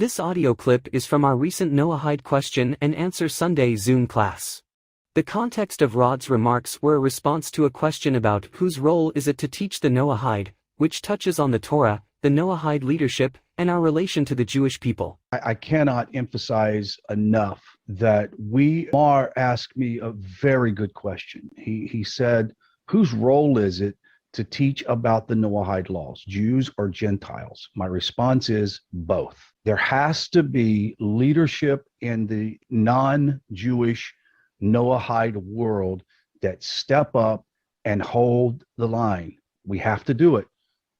This audio clip is from our recent Noahide question and answer Sunday Zoom class. The context of Rod's remarks were a response to a question about whose role is it to teach the Noahide, which touches on the Torah, the Noahide leadership, and our relation to the Jewish people. I cannot emphasize enough that Mar asked me a very good question. He said, whose role is it to teach about the Noahide laws, Jews or Gentiles? My response is both. There has to be leadership in the non-Jewish Noahide world that step up and hold the line. We have to do it.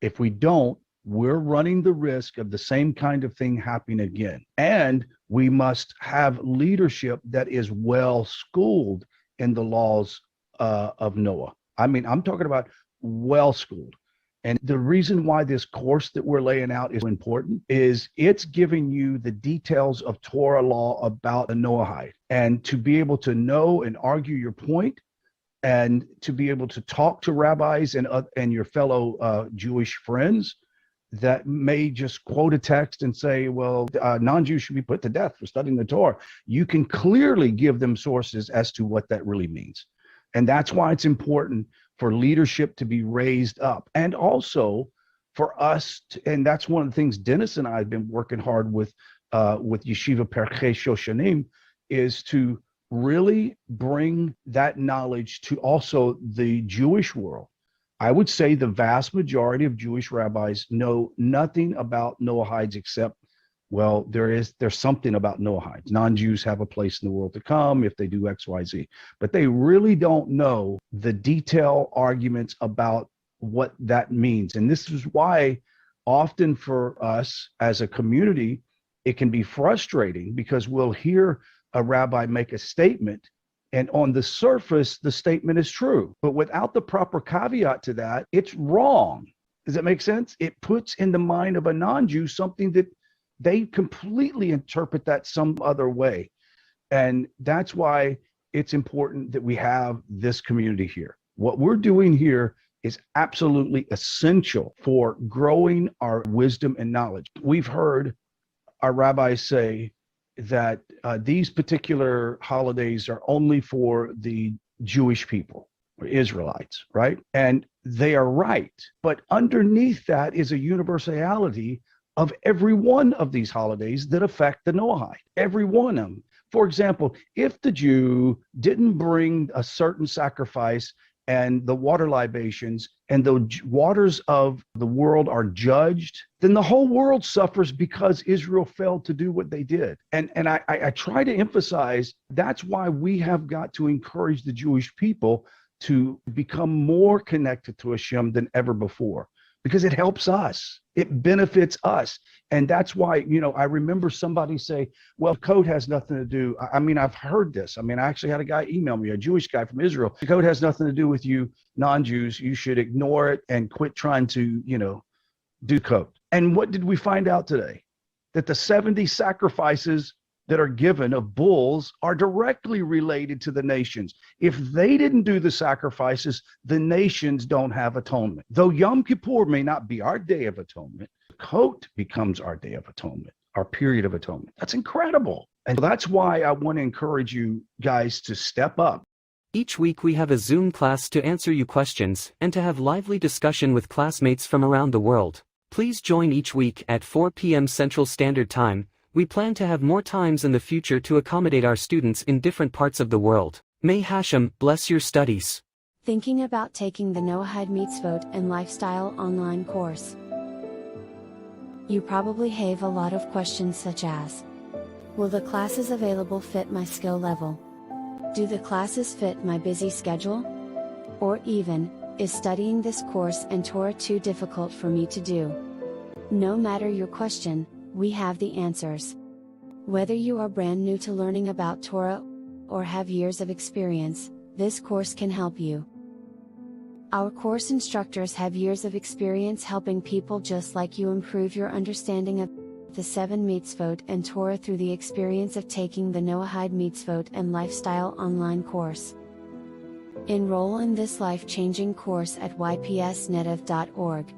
If we don't, we're running the risk of the same kind of thing happening again. And we must have leadership that is well schooled in the laws of Noah. I mean, I'm talking about well schooled. And the reason why this course that we're laying out is important is it's giving you the details of Torah law about the Noahide, and to be able to know and argue your point, and to be able to talk to rabbis and your fellow Jewish friends that may just quote a text and say, well, non-Jews should be put to death for studying the Torah. You can clearly give them sources as to what that really means. And that's why it's important for leadership to be raised up. And also for us, and that's one of the things Dennis and I have been working hard with Yeshiva Perchei Shoshanim, is to really bring that knowledge to also the Jewish world. I would say the vast majority of Jewish rabbis know nothing about Noahides except, well, there's something about Noahides. Non-Jews have a place in the world to come if they do X, Y, Z. But they really don't know the detailed arguments about what that means. And this is why often for us as a community, it can be frustrating because we'll hear a rabbi make a statement, and on the surface, the statement is true. But without the proper caveat to that, it's wrong. Does that make sense? It puts in the mind of a non-Jew something that they completely interpret that some other way. And that's why it's important that we have this community here. What we're doing here is absolutely essential for growing our wisdom and knowledge. We've heard our rabbis say that these particular holidays are only for the Jewish people, or Israelites, right? And they are right. But underneath that is a universality of every one of these holidays that affect the Noahide, every one of them. For example, if the Jew didn't bring a certain sacrifice and the water libations and the waters of the world are judged, then the whole world suffers because Israel failed to do what they did. And I try to emphasize that's why we have got to encourage the Jewish people to become more connected to Hashem than ever before, because it helps us. It benefits us. And that's why, I remember somebody say, well, code has nothing to do. I mean, I've heard this. I mean, I actually had a guy email me, a Jewish guy from Israel. The code has nothing to do with you non-Jews. You should ignore it and quit trying to, do code. And what did we find out today? That the 70 sacrifices that are given of bulls are directly related to the nations. If they didn't do the sacrifices, the nations don't have atonement. Though Yom Kippur may not be our day of atonement, Sukkot becomes our day of atonement, our period of atonement. That's incredible. And that's why I want to encourage you guys to step up. Each week we have a Zoom class to answer you questions and to have lively discussion with classmates from around the world. Please join each week at 4 p.m. Central Standard Time. We plan to have more times in the future to accommodate our students in different parts of the world. May Hashem bless your studies. Thinking about taking the Noahide Mitzvot and Lifestyle online course? You probably have a lot of questions such as, will the classes available fit my skill level? Do the classes fit my busy schedule? Or even, is studying this course and Torah too difficult for me to do? No matter your question, we have the answers. Whether you are brand new to learning about Torah, or have years of experience, this course can help you. Our course instructors have years of experience helping people just like you improve your understanding of the 7 mitzvot and Torah through the experience of taking the Noahide Mitzvot and Lifestyle online course. Enroll in this life-changing course at ypsnative.org.